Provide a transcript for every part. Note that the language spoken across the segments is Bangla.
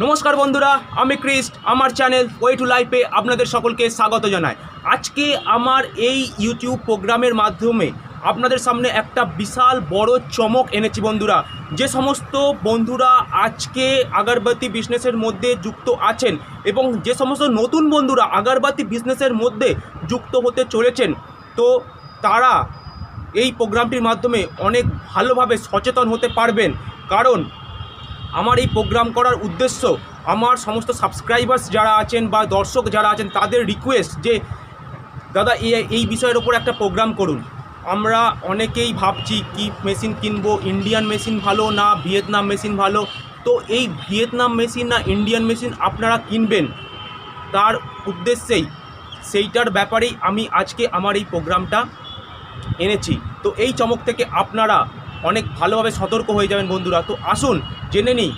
নমস্কার বন্ধুরা, আমি ক্রিস্ট। আমার চ্যানেল ওয়ে টু লাইফে আপনাদের সকলকে স্বাগত জানাই। আজকে আমার এই ইউটিউব প্রোগ্রামের মাধ্যমে আপনাদের সামনে একটা বিশাল বড় চমক এনেছি বন্ধুরা। যে সমস্ত বন্ধুরা আজকে আগরবাতি বিজনেসের মধ্যে যুক্ত আছেন এবং যে সমস্ত নতুন বন্ধুরা আগরবাতি বিজনেসের মধ্যে যুক্ত হতে চলেছেন, তো তারা এই প্রোগ্রামটির মাধ্যমে অনেক ভালোভাবে সচেতন হতে পারবেন। কারণ আমার এই প্রোগ্রাম করার উদ্দেশ্য, আমার সমস্ত সাবস্ক্রাইবার্স যারা আছেন বা দর্শক যারা আছেন তাদের রিকোয়েস্ট যে দাদা এই বিষয়ের ওপর একটা প্রোগ্রাম করুন। আমরা অনেকেই ভাবছি কি মেশিন কিনবো, ইন্ডিয়ান মেশিন ভালো না ভিয়েতনাম মেশিন ভালো। তো এই ভিয়েতনাম মেশিন না ইন্ডিয়ান মেশিন আপনারা কিনবেন, তার উদ্দেশ্যেই সেইটার ব্যাপারেই আমি আজকে আমার এই প্রোগ্রামটা এনেছি। তো এই চমক থেকে আপনারা অনেক ভালোভাবে সতর্ক হয়ে যাবেন বন্ধুরা। তো আসুন জেনে নিই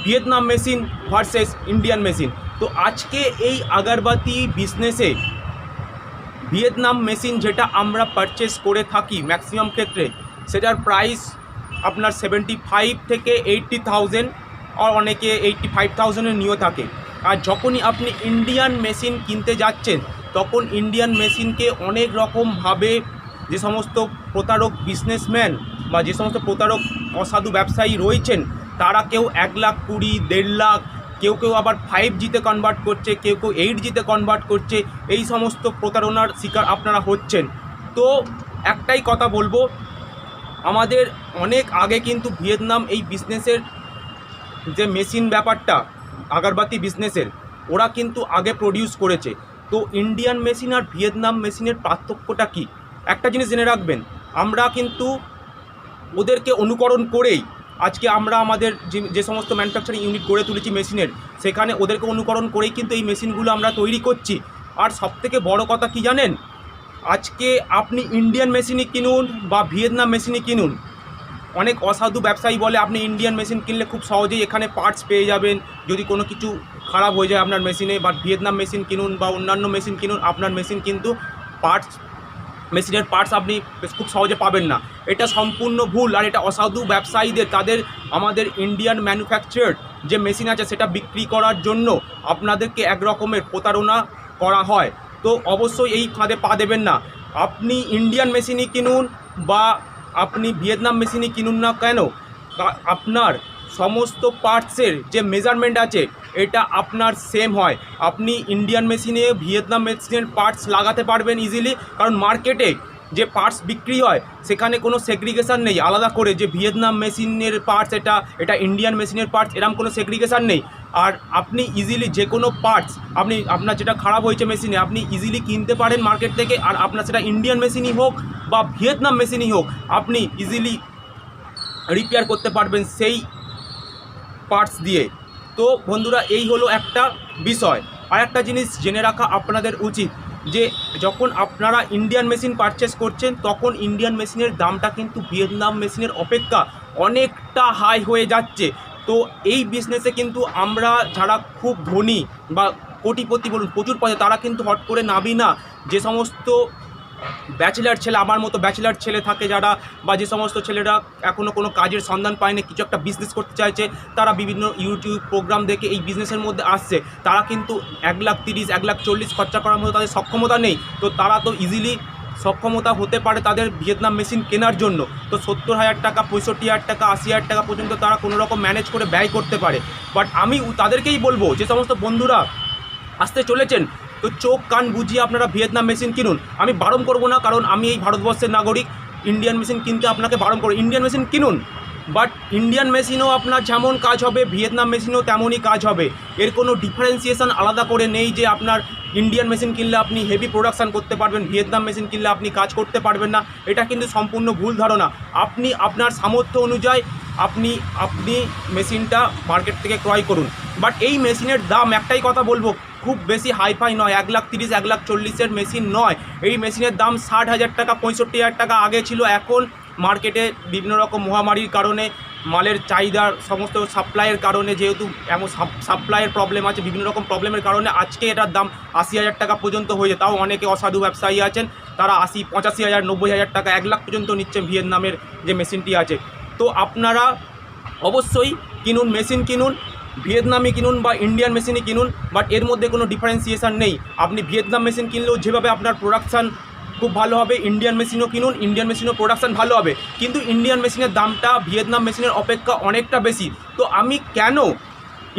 Vietnam machine versus Indian machine. তো আজকে এই আগরবাতি বিজনেসে ভিয়েতনাম মেশিন যেটা আমরা পারচেস করে থাকি ম্যাক্সিমাম ক্ষেত্রে, সেটার প্রাইস আপনার 75 থেকে 80,000 আর অনেকে 85,000-এর নিয়েও থাকে। আর যখনই আপনি ইন্ডিয়ান মেশিন কিনতে যাচ্ছেন তখন ইন্ডিয়ান মেশিনকে অনেক রকমভাবে যে সমস্ত প্রতারক বিজনেসম্যান বা যে সমস্ত প্রতারক অসাধু ব্যবসায়ী রয়েছেন, তারা কেউ 1,20,000, 1,50,000, কেউ কেউ আবার 5Gতে কনভার্ট করছে, কেউ কেউ 8Gতে কনভার্ট করছে। এই সমস্ত প্রতারণার শিকার আপনারা হচ্ছেন। তো একটাই কথা বলবো, আমাদের অনেক আগে কিন্তু ভিয়েতনাম এই বিজনেসের যে মেশিন ব্যাপারটা আগরবাতি বিজনেসের, ওরা কিন্তু আগে প্রডিউস করেছে। তো ইন্ডিয়ান মেশিন আর ভিয়েতনাম মেশিনের পার্থক্যটা কী, একটা জিনিস জেনে রাখবেন, আমরা কিন্তু ওদেরকে অনুকরণ করেই আজকে আমরা আমাদের যে সমস্ত ম্যানুফ্যাকচারিং ইউনিট গড়ে তুলেছি মেশিনের, সেখানে ওদেরকে অনুকরণ করেই কিন্তু এই মেশিনগুলো আমরা তৈরি করছি। আর সবথেকে বড় কথা কি জানেন, আজকে আপনি ইন্ডিয়ান মেশিনই কিনুন বা ভিয়েতনাম মেশিনই কিনুন, অনেক অসাধু ব্যবসায়ী বলে আপনি ইন্ডিয়ান মেশিন কিনলে খুব সহজেই এখানে পার্টস পেয়ে যাবেন যদি কোনো কিছু খারাপ হয়ে যায় আপনার মেশিনে। বাট ভিয়েতনাম মেশিন কিনুন বা অন্যান্য মেশিন কিনুন, আপনার মেশিন কিন্তু মেশিনের পার্টস আপনি খুব সহজে পাবেন না। এটা সম্পূর্ণ ভুল। আর এটা অসাধু ব্যবসায়ীদের, তাদের আমাদের ইন্ডিয়ান ম্যানুফ্যাকচার্ড যে মেশিন আছে সেটা বিক্রি করার জন্য আপনাদেরকে এক রকমের প্রতারণা করা হয়। তো অবশ্যই এই ফাঁদে পা দেবেন না। আপনি ইন্ডিয়ান মেশিনই কিনুন বা আপনি ভিয়েতনাম মেশিনই কিনুন না কেন, আপনার সমস্ত পার্টসের যে মেজারমেন্ট আছে এটা আপনার সেম হয়। আপনি ইন্ডিয়ান মেশিনে ভিয়েতনাম মেশিনের পার্টস লাগাতে পারবেন ইজিলি, কারণ মার্কেটে যে পার্টস বিক্রি হয় সেখানে কোনো সেগ্রিগেশন নেই আলাদা করে যে ভিয়েতনাম মেশিনের পার্টস এটা ইন্ডিয়ান মেশিনের পার্টস, এরকম কোনো সেগ্রিগেশন নেই। আর আপনি ইজিলি যে কোনো পার্টস আপনার যেটা খারাপ হয়েছে মেশিনে আপনি ইজিলি কিনতে পারেন মার্কেট থেকে। আর আপনার সেটা ইন্ডিয়ান মেশিনই হোক বা ভিয়েতনাম মেশিনই হোক, আপনি ইজিলি রিপেয়ার করতে পারবেন সেই পার্টস দিয়ে। তো বন্ধুরা, এই হলো একটা বিষয়। আর একটা জিনিস জেনে রাখা আপনাদের উচিত যে যখন আপনারা ইন্ডিয়ান মেশিন পারচেস করছেন তখন ইন্ডিয়ান মেশিনের দামটা কিন্তু ভিয়েতনাম মেশিনের অপেক্ষা অনেকটা হাই হয়ে যাচ্ছে। তো এই বিজনেসে কিন্তু আমরা যারা খুব ধনী বা কোটিপতি বলুন, প্রচুর পয়সা, তারা কিন্তু হট করে নাবি না। যে সমস্ত ব্যাচেলার ছেলে, আমার মতো ব্যাচেলার ছেলে থাকে যারা, বা যে সমস্ত ছেলেরা এখনও কোনো কাজের সন্ধান পায়নি, কিছু একটা বিজনেস করতে চাইছে, তারা বিভিন্ন ইউটিউব প্রোগ্রাম দেখে এই বিজনেসের মধ্যে আসছে, তারা কিন্তু 1,30,000, 1,40,000 খরচা করার মতো তাদের সক্ষমতা নেই। তো তারা তো ইজিলি সক্ষমতা হতে পারে তাদের ভিয়েতনাম মেশিন কেনার জন্য। তো 70,000 টাকা, 65,000 টাকা, 80,000 টাকা পর্যন্ত তারা কোনো রকম ম্যানেজ করে ব্যয় করতে পারে। বাট আমি তাদেরকেই বলবো, যে সমস্ত বন্ধুরা আসতে চলেছেন, তো চোখ কান বুঝিয়ে আপনারা ভিয়েতনাম মেশিন কিনুন। আমি বারণ করব না, কারণ আমি এই ভারতবর্ষের নাগরিক। ইন্ডিয়ান মেশিন কিনতে আপনাকে বারণ করব, ইন্ডিয়ান মেশিন কিনুন। বাট ইন্ডিয়ান মেশিনও আপনার যেমন কাজ হবে ভিয়েতনাম মেশিনও তেমনই কাজ হবে। এর কোনো ডিফারেন্সিয়েশন আলাদা করে নেই যে আপনার ইন্ডিয়ান মেশিন কিনলে আপনি হেভি প্রোডাকশান করতে পারবেন, ভিয়েতনাম মেশিন কিনলে আপনি কাজ করতে পারবেন না। এটা কিন্তু সম্পূর্ণ ভুল ধারণা। আপনি আপনার সামর্থ্য অনুযায়ী আপনি মেশিনটা মার্কেট থেকে ক্রয় করুন। বাট এই মেশিনের দাম, একটাই কথা বলবো, খুব বেশি হাইফাই নয়। 1,30,000, 1,40,000 মেশিন নয়। এই মেশিনের দাম 60,000 টাকা, 65,000 টাকা আগে ছিল। এখন মার্কেটে বিভিন্ন রকম মহামারীর কারণে, মালের চাহিদার সমস্ত সাপ্লাইয়ের কারণে, যেহেতু এমন সাপ্লাইয়ের প্রবলেম আছে, বিভিন্ন রকম প্রবলেমের কারণে আজকে এটার দাম 80,000 টাকা পর্যন্ত হয়ে যায়। তাও অনেকে অসাধু ব্যবসায়ী আছেন, তারা 80, 85,000, 90,000 টাকা, 1,00,000 পর্যন্ত নিচ্ছেন ভিয়েতনামের যে মেশিনটি আছে। তো আপনারা অবশ্যই কিনুন, মেশিন কিনুন। ভিয়েতনামি কিনুন বা ইন্ডিয়ান মেশিনই কিনুন, বাট এর মধ্যে কোনো ডিফারেন্সিয়েশান নেই। আপনি ভিয়েতনাম মেশিন কিনলেও যেভাবে আপনার প্রোডাকশান খুব ভালো হবে, ইন্ডিয়ান মেশিনও কিনুন, ইন্ডিয়ান মেশিনও প্রোডাকশান ভালো হবে, কিন্তু ইন্ডিয়ান মেশিনের দামটা ভিয়েতনাম মেশিনের অপেক্ষা অনেকটা বেশি। তো আমি কেন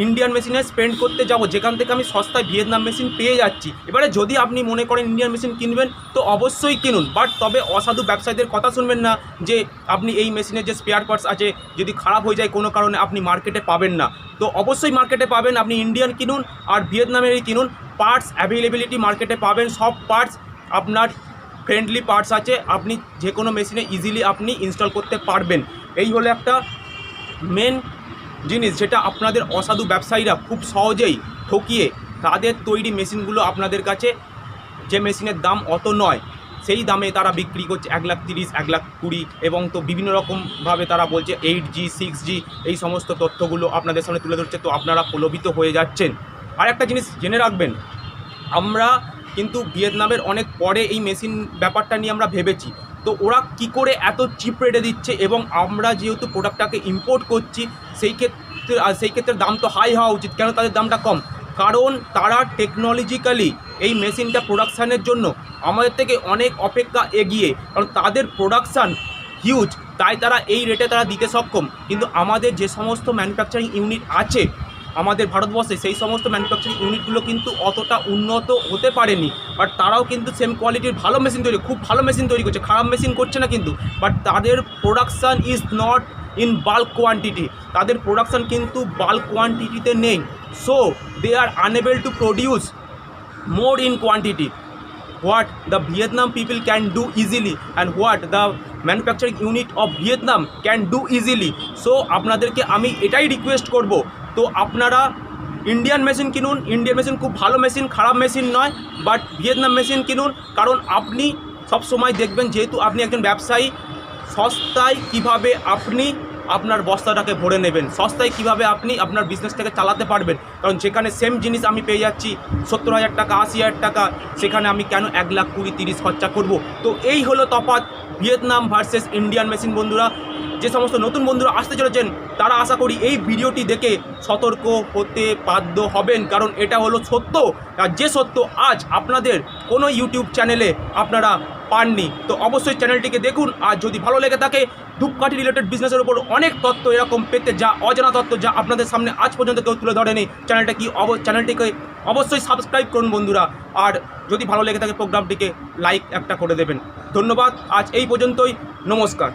ইন্ডিয়ান মেশিনে স্পেন্ড করতে যাব যেখান থেকে আমি সস্তায় ভিয়েতনাম মেশিন পেয়ে যাচ্ছি? এবারে যদি আপনি মনে করেন ইন্ডিয়ান মেশিন কিনবেন তো অবশ্যই কিনুন, বাট তবে অসাধু ব্যবসায়ীদের কথা শুনবেন না যে আপনি এই মেশিনের যে স্পেয়ার পার্টস আছে যদি খারাপ হয়ে যায় কোনো কারণে আপনি মার্কেটে পাবেন না। তো অবশ্যই মার্কেটে পাবেন, আপনি ইন্ডিয়ান কিনুন আর ভিয়েতনামেরই কিনুন। পার্টস অ্যাভেলেবিলিটি মার্কেটে পাবেন, সব পার্টস আপনার ফ্রেন্ডলি পার্টস আছে, আপনি যে কোনো মেশিনে ইজিলি আপনি ইনস্টল করতে পারবেন। এই হলো একটা মেন জিনিস যেটা আপনাদের অসাধু ব্যবসায়ীরা খুব সহজেই ঠকিয়ে তাদের তৈরি মেশিনগুলো আপনাদের কাছে, যে মেশিনের দাম অত নয় সেই দামে তারা বিক্রি করছে 1,30,000 1,20,000, এবং তো বিভিন্ন রকমভাবে তারা বলছে 8G 6G এই সমস্ত তথ্যগুলো আপনাদের সামনে তুলে ধরছে। তো আপনারা প্রলোভিত হয়ে যাচ্ছেন। আর একটা জিনিস জেনে রাখবেন, আমরা কিন্তু ভিয়েতনামের অনেক পরে এই মেশিন ব্যাপারটা নিয়ে আমরা ভেবেছি। তো ওরা কি করে এত চিপ রেটে দিচ্ছে, এবং আমরা যেহেতু প্রোডাক্টটাকে ইম্পোর্ট করছি সেই ক্ষেত্রে দাম তো হাই হওয়া উচিত, কেন তাদের দামটা কম? কারণ তারা টেকনোলজিক্যালি এই মেশিনটা প্রোডাকশানের জন্য আমাদের থেকে অনেক অপেক্ষা এগিয়ে, কারণ তাদের প্রোডাকশান হিউজ, তাই তারা এই রেটে তারা দিতে সক্ষম। কিন্তু আমাদের যে সমস্ত ম্যানুফ্যাকচারিং ইউনিট আছে আমাদের ভারতবর্ষে, সেই সমস্ত ম্যানুফ্যাকচারিং ইউনিটগুলো কিন্তু অতটা উন্নত হতে পারেনি, বাট তারাও কিন্তু সেম কোয়ালিটির ভালো মেশিন তৈরি, খুব ভালো মেশিন তৈরি করছে, খারাপ মেশিন করছে না কিন্তু। বাট তাদের production is not in bulk quantity, তাদের প্রোডাকশান কিন্তু বাল্ক কোয়ান্টিটিতে নেই। So they are unable to produce more in quantity. What the Vietnam people can do easily and what the manufacturing unit of Vietnam can do easily. So আপনাদেরকে আমি এটাই রিকোয়েস্ট করব, তো আপনারা ইন্ডিয়ান মেশিন কিনুন, ইন্ডিয়ান মেশিন খুব ভালো মেশিন, খারাপ মেশিন নয়, বাট ভিয়েতনাম মেশিন কিনুন। কারণ আপনি সব সময় দেখবেন, যেহেতু আপনি একজন ব্যবসায়ী, সস্তায় কিভাবে আপনি আপনার বস্তাটাকে ভরে নেবেন, সস্তায় কিভাবে আপনি আপনার বিজনেসটাকে চালাতে পারবেন। কারণ যেখানে সেম জিনিস আমি পেয়ে যাচ্ছি 70,000 টাকা 80,000 টাকা, সেখানে আমি কেন 1,20,000-30,000 খরচা করব? তো এই হলো তফাৎ ভিয়েতনাম ভার্সেস ইন্ডিয়ান মেশিন। বন্ধুরা, যে সমস্ত নতুন বন্ধুরা আসতে চলেছেন তারা আশা করি এই ভিডিওটি দেখে সতর্ক হতে বাধ্য হবেন, কারণ এটা হলো সত্য, আর যে সত্য আজ আপনাদের কোনো ইউটিউব চ্যানেলে আপনারা পাননি। তো অবশ্যই চ্যানেলটিকে দেখুন, আর যদি ভালো লেগে থাকে ধূপকাঠি রিলেটেড বিজনেসের উপর অনেক তথ্য এরকম পেতে, যা অজানা তথ্য যা আপনাদের সামনে আজ পর্যন্ত কেউ তুলে ধরেনি, চ্যানেলটিকে অবশ্যই সাবস্ক্রাইব করুন বন্ধুরা। আর যদি ভালো লেগে থাকে প্রোগ্রামটিকে লাইক একটা করে দেবেন। ধন্যবাদ, আজ এই পর্যন্তই, নমস্কার।